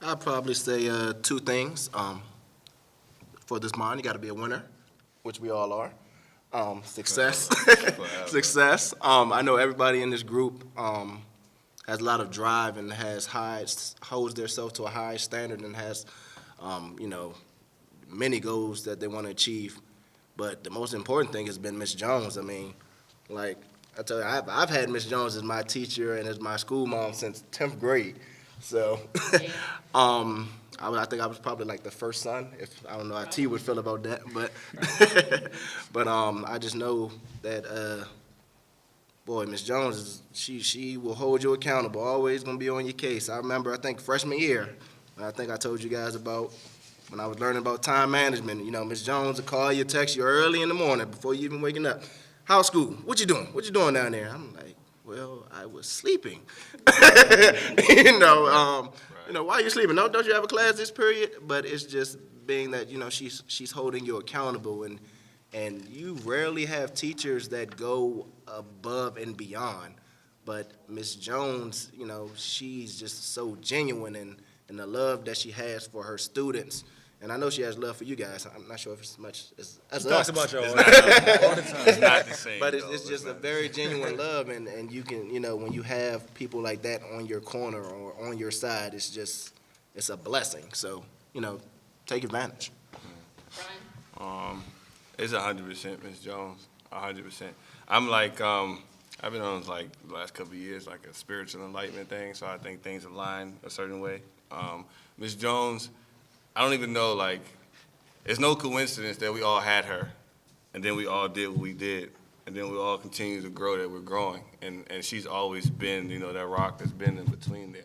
I'd probably say two things. For this bond, you got to be a winner, which we all are. Success. Success. I know everybody in this group has a lot of drive and holds themselves to a high standard and has, many goals that they want to achieve. But the most important thing has been Miss Jones. I mean, like I tell you, I've had Miss Jones as my teacher and as my school mom since 10th grade. So, I think I was probably like the first son. I don't know how T would feel about that, but but I just know that boy, Miss Jones she will hold you accountable. Always gonna be on your case. I remember, I think freshman year, I think I told you guys about when I was learning about time management. Miss Jones will call you, text you early in the morning before you even waking up. How's school? What you doing? What you doing down there? I'm like, well, I was sleeping. Why are you sleeping? Don't you have a class this period? But it's just being that, she's holding you accountable, and you rarely have teachers that go above and beyond. But Miss Jones, she's just so genuine in the love that she has for her students. And I know she has love for you guys. I'm not sure if it's as much as us. Talks about you all the time. It's not the same. But though. it's just a very genuine love, and you can, when you have people like that on your corner or on your side, it's a blessing. So, take advantage. Brian? It's 100% Miss Jones, 100%. I'm like, I've been on like the last couple of years, like a spiritual enlightenment thing, so I think things align a certain way. Miss Jones, I don't even know, like, it's no coincidence that we all had her, and then we all did what we did, and then we all continue to grow that we're growing, and she's always been, that rock that's been in between there,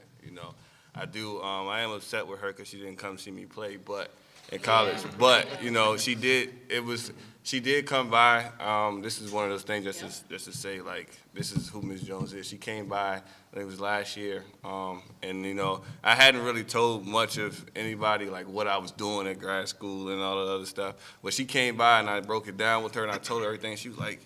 I am upset with her because she didn't come see me play, but in college, but, she did come by. This is one of those things just to say, like, this is who Ms. Jones is. She came by, I think it was last year, and, I hadn't really told much of anybody, like, what I was doing at grad school and all the other stuff. But she came by, and I broke it down with her, and I told her everything. She was like,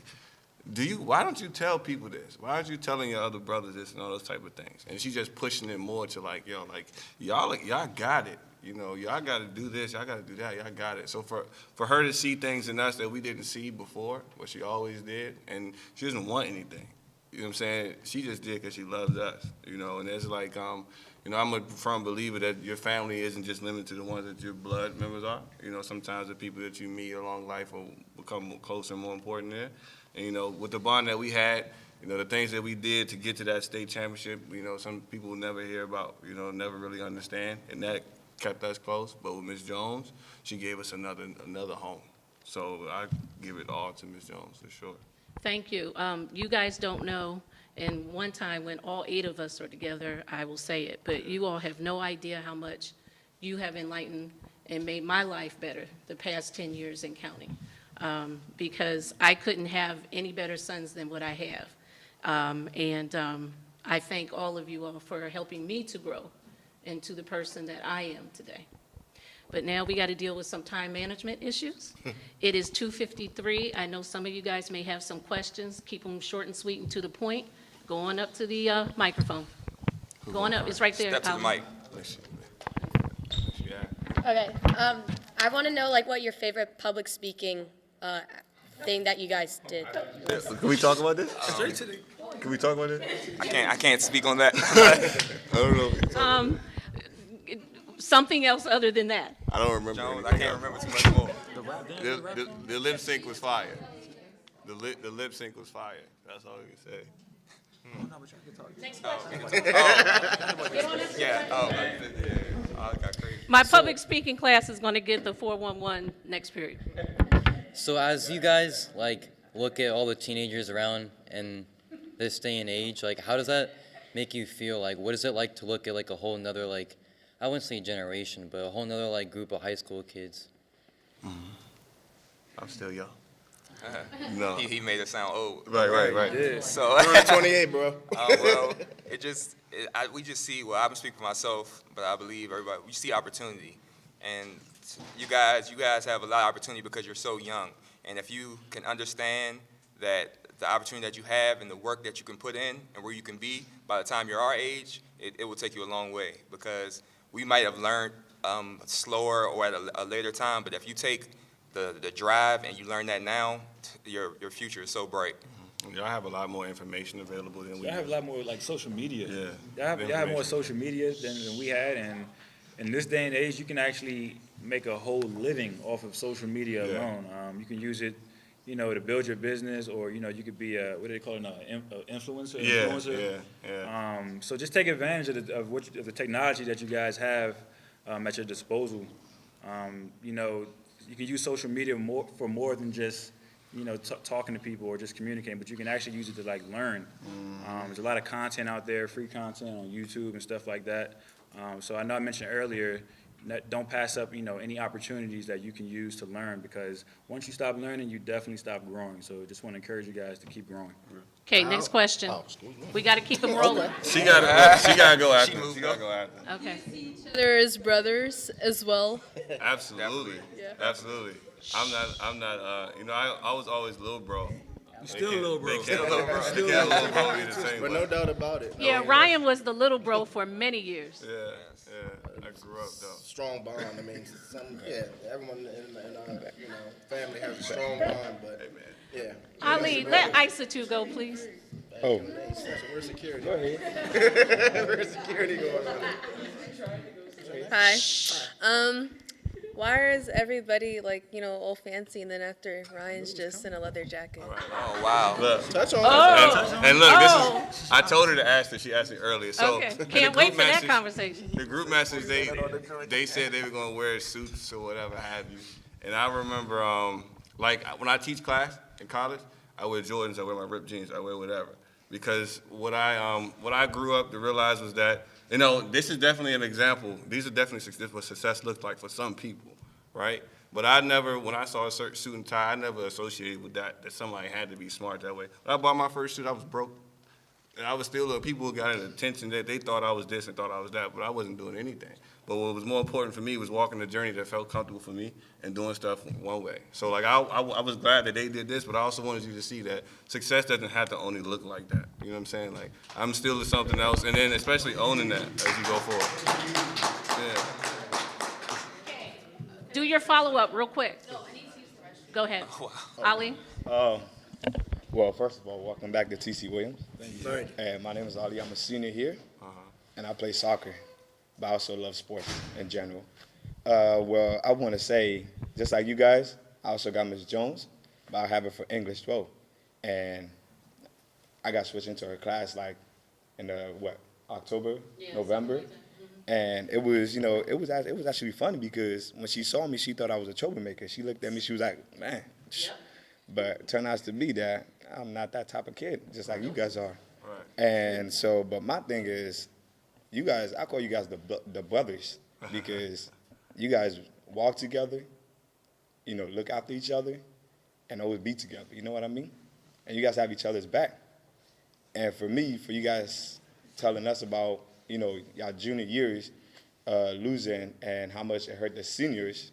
why don't you tell people this? Why aren't you telling your other brothers this and all those type of things? And she's just pushing it more to like, yo, like, y'all got it. You know, y'all got to do this, y'all got to do that, y'all got it. So for her to see things in us that we didn't see before, what she always did, and she doesn't want anything. You know what I'm saying? She just did because she loves us, you know, and it's like, you know, I'm a firm believer that your family isn't just limited to the ones that your blood members are. You know, sometimes the people that you meet along life will become more closer and more important there. And, you know, with the bond that we had, you know, the things that we did to get to that state championship, you know, some people will never hear about, you know, never really understand, and that kept us close. But with Ms. Jones, she gave us another home. So I give it all to Ms. Jones, for sure. Thank you. You guys don't know, and one time when all 8 of us are together, I will say it, but you all have no idea how much you have enlightened and made my life better the past 10 years and counting, because I couldn't have any better sons than what I have. I thank all of you all for helping me to grow into the person that I am today. But now we got to deal with some time management issues. It is 2:53. I know some of you guys may have some questions. Keep them short and sweet and to the point. Go on up to the microphone. Go on up. It's right there. Step to the mic. Okay. I want to know like what your favorite public speaking thing that you guys did. Can we talk about this? Can we talk about this? I can't speak on that. I don't know. Something else other than that. I don't remember. Jones, I can't remember too much more. The lip sync was fire. The lip sync was fire. That's all you can say. Next question. Yeah. Oh, I got crazy. My public speaking class is going to get the 411 next period. So as you guys like look at all the teenagers around in this day and age, like how does that make you feel? Like what is it like to look at like a whole nother like, I wouldn't say generation, but a whole nother like group of high school kids? I'm still young. No. He made it sound old. Right. Yeah. So, 28, bro. well, we just see, well, I'm speaking for myself, but I believe everybody, we see opportunity. And you guys have a lot of opportunity because you're so young. And if you can understand that the opportunity that you have and the work that you can put in and where you can be by the time you're our age, it will take you a long way, because we might have learned slower or at a later time, but if you take the drive and you learn that now, your future is so bright. Y'all have a lot more information available than we Y'all have a do. lot more like social media. Yeah. Y'all have more social media than we had, and in this day and age, you can actually make a whole living off of social media Yeah. alone. You can use it, you know, to build your business, or you know, you could be a what do they call it now, influencer. Yeah. So just take advantage of the technology that you guys have at your disposal. You know, you can use social media for more than just, you know, talking to people or just communicating, but you can actually use it to like learn. There's a lot of content out there, free content on YouTube and stuff like that. So I know I mentioned earlier, don't pass up, you know, any opportunities that you can use to learn, because once you stop learning, you definitely stop growing. So just want to encourage you guys to keep growing. Okay, next question. Oh, excuse me. We got to keep them rolling. She gotta go after. She moved She gotta go after. Okay. There is brothers as well. Absolutely. Yeah. Absolutely. I'm not, you know, I was always little bro. Still a little bro. They can't little bro. They can't little bro be the same. But no doubt about it. Yeah, Ryan was the little bro for many years. Yeah. I grew up though. Strong bond. I mean, everyone in our family has a strong bond, but yeah. Ali, let Isa2 go, please. Oh. Where's security? Go ahead. Where's security going on? Hi. Why is everybody like, you know, all fancy and then after Ryan's just in a leather jacket? Oh, wow. Look. Touch on And look, this is, I told her to ask that. She asked me earlier. So Okay, the can't group wait for that message- conversation. The group message, they said they were gonna wear suits or whatever have you. And I remember, like when I teach class in college, I wear Jordans, I wear my ripped jeans, I wear whatever. Because what I grew up to realize was that, you know, this is definitely an example. These are definitely what success looks like for some people, right? But I never, when I saw a certain suit and tie, I never associated with that somebody had to be smart that way. When I bought my first suit, I was broke. And I was still, people who got an attention that they thought I was this and thought I was that, but I wasn't doing anything. But what was more important for me was walking the journey that felt comfortable for me and doing stuff one way. So like I was glad that they did this, but I also wanted you to see that success doesn't have to only look like that. You know what I'm saying? Like I'm still something else, and then especially owning that as you go forward. Yeah. Do your follow-up real quick. Go ahead. Ali? Well, first of all, welcome back to TC Williams. Thank you. And my name is Ali. I'm a senior here, and I play soccer, but I also love sports in general. Well, I want to say, just like you guys, I also got Ms. Jones, but I have her for English 12. And I got switched into her class like in October, November. And it was, it was actually funny because when she saw me, she thought I was a troublemaker. She looked at me, she was like, man. Yep. But it turned out to be that I'm not that type of kid, just like you guys are. Right. And so, but my thing is, you guys, I call you guys the brothers because you guys walk together, look after each other, and always be together. You know what I mean? And you guys have each other's back. And for me, for you guys telling us about, y'all junior years losing and how much it hurt the seniors,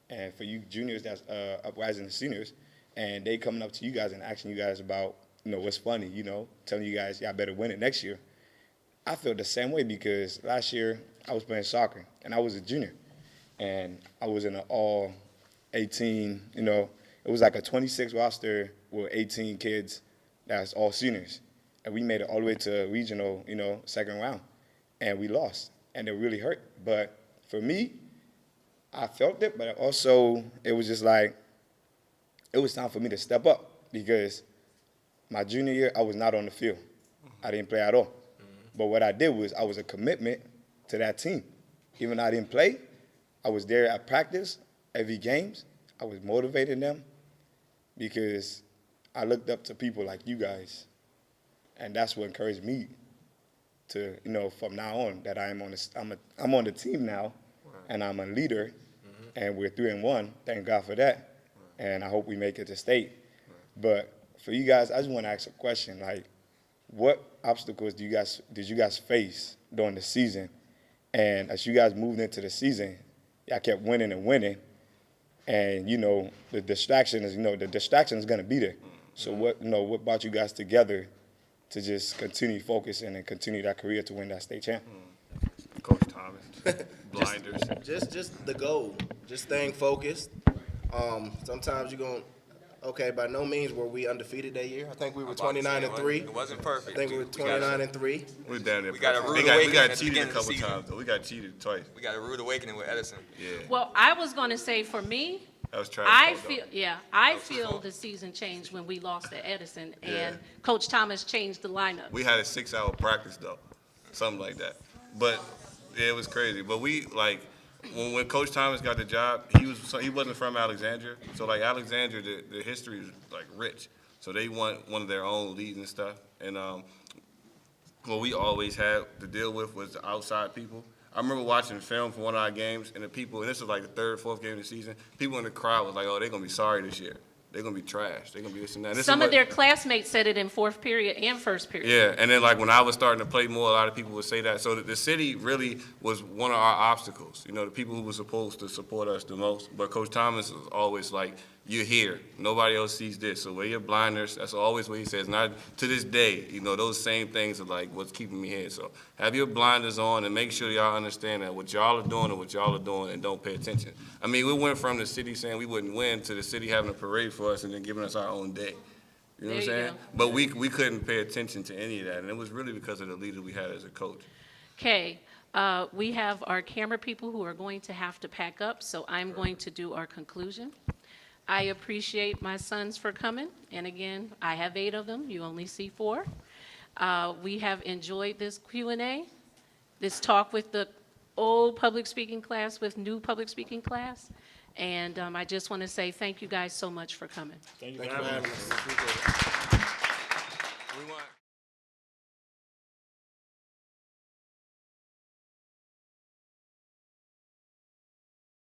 and for you juniors that's uprising the seniors, and they coming up to you guys and asking you guys about, what's funny, telling you guys, y'all better win it next year. I feel the same way because last year I was playing soccer, and I was a junior, and I was in an all 18, it was like a 26 roster with 18 kids that's all seniors, and we made it all the way to regional, second round, and we lost, and it really hurt. But for me, I felt it, but also it was just like, it was time for me to step up because my junior year, I was not on the field. I didn't play at all. But what I did was I was a commitment to that team. Even though I didn't play, I was there at practice, every games. I was motivating them because I looked up to people like you guys. And that's what encouraged me to, from now on, that I'm on the team now, and I'm a leader, and we're 3-1. Thank God for that. And I hope we make it to state. But for you guys, I just want to ask a question. Like, what obstacles did you guys face during the season? And as you guys moved into the season, y'all kept winning and winning. And, the distraction is going to be there. So what brought you guys together to just continue focusing and continue that career to win that state champ? Coach Thomas, blinders. Just the goal, just staying focused. Sometimes you're going, by no means were we undefeated that year. I think we were 29-3. It wasn't perfect. I think we were 29-3. We're down there. We got a rude awakening. We got at the cheated a beginning of the couple season. times, though. We got cheated twice. We got a rude awakening with Edison. Yeah. Well, I was going to say for me, That was trash. I feel the season changed when we lost to Edison and Coach Thomas changed the lineup. We had a 6-hour practice, though. Something like that. But, yeah, it was crazy. But we, when Coach Thomas got the job, he wasn't from Alexandria. So, Alexandria, the history is, rich. So they want one of their own leads and stuff. And what we always had to deal with was the outside people. I remember watching film for one of our games, and the people, and this was the third, fourth game of the season, people in the crowd was like, oh, they're going to be sorry this year. They're going to be trash. They're going to be this and that. Some of their classmates said it in fourth period and first period. Yeah, and then when I was starting to play more, a lot of people would say that. So the city really was one of our obstacles, the people who were supposed to support us the most. But Coach Thomas was always like, you're here. Nobody else sees this. So wear your blinders. That's always what he says. Not to this day, those same things are what's keeping me here. So have your blinders on and make sure y'all understand that what y'all are doing and what y'all are doing and don't pay attention. I mean, we went from the city saying we wouldn't win to the city having a parade for us and then giving us our own day. You know what I'm saying? But we couldn't pay attention to any of that. And it was really because of the leader we had as a coach. Okay. We have our camera people who are going to have to pack up, so I'm going to do our conclusion. I appreciate my sons for coming, and again, I have 8 of them. You only see 4. We have enjoyed this Q&A, this talk with the old public speaking class with new public speaking class, and I just want to say thank you guys so much for coming. Thank you for having us. We want